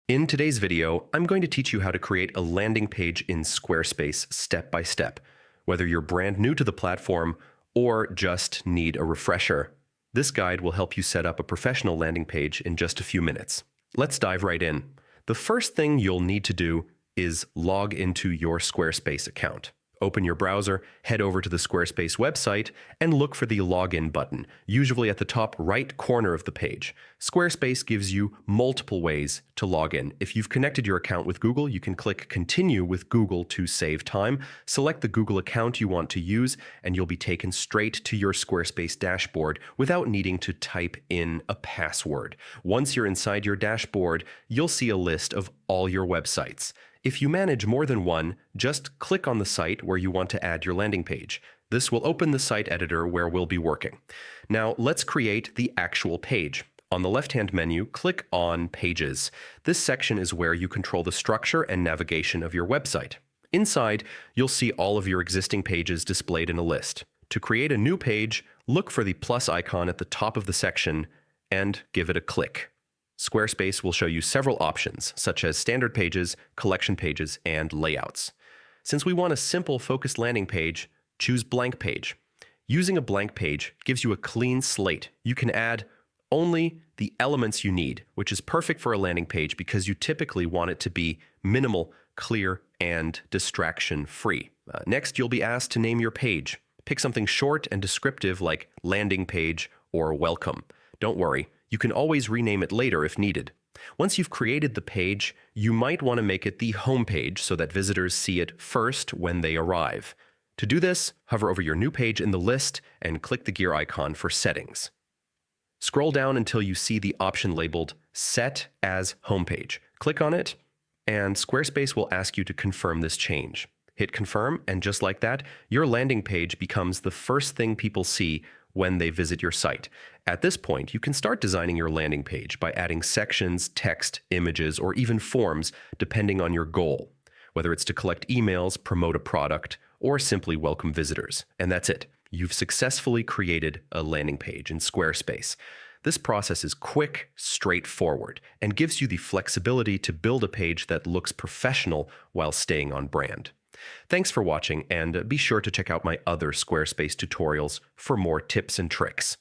In today's video, I'm going to teach you how to create a landing page in Squarespace step by step, whether you're brand new to the platform or just need a refresher. This guide will help you set up a professional landing page in just a few minutes. Let's dive right in. The first thing you'll need to do is log into your Squarespace account. Open your browser, head over to the Squarespace website, and look for the Login button, usually at the top right corner of the page. Squarespace gives you multiple ways to log in. If you've connected your account with Google, you can click Continue with Google to save time. Select the Google account you want to use, and you'll be taken straight to your Squarespace dashboard without needing to type in a password. Once you're inside your dashboard, you'll see a list of all your websites. If you manage more than one, just click on the site where you want to add your landing page. This will open the site editor where we'll be working. Now, let's create the actual page. On the left-hand menu, click on Pages. This section is where you control the structure and navigation of your website. Inside, you'll see all of your existing pages displayed in a list. To create a new page, look for the plus icon at the top of the section and give it a click. Squarespace will show you several options, such as standard pages, collection pages, and layouts. Since we want a simple, focused landing page, choose blank page. Using a blank page gives you a clean slate. You can add only the elements you need, which is perfect for a landing page because you typically want it to be minimal, clear, and distraction-free. Next, you'll be asked to name your page. Pick something short and descriptive like landing page or welcome. Don't worry. You can always rename it later if needed. Once you've created the page, you might want to make it the home page so that visitors see it first when they arrive. To do this, hover over your new page in the list and click the gear icon for settings. Scroll down until you see the option labeled Set as Homepage. Click on it, and Squarespace will ask you to confirm this change. Hit confirm, and just like that, your landing page becomes the first thing people see when they visit your site. At this point, you can start designing your landing page by adding sections, text, images, or even forms, depending on your goal, whether it's to collect emails, promote a product, or simply welcome visitors. And that's it. You've successfully created a landing page in Squarespace. This process is quick, straightforward, and gives you the flexibility to build a page that looks professional while staying on brand. Thanks for watching, and be sure to check out my other Squarespace tutorials for more tips and tricks.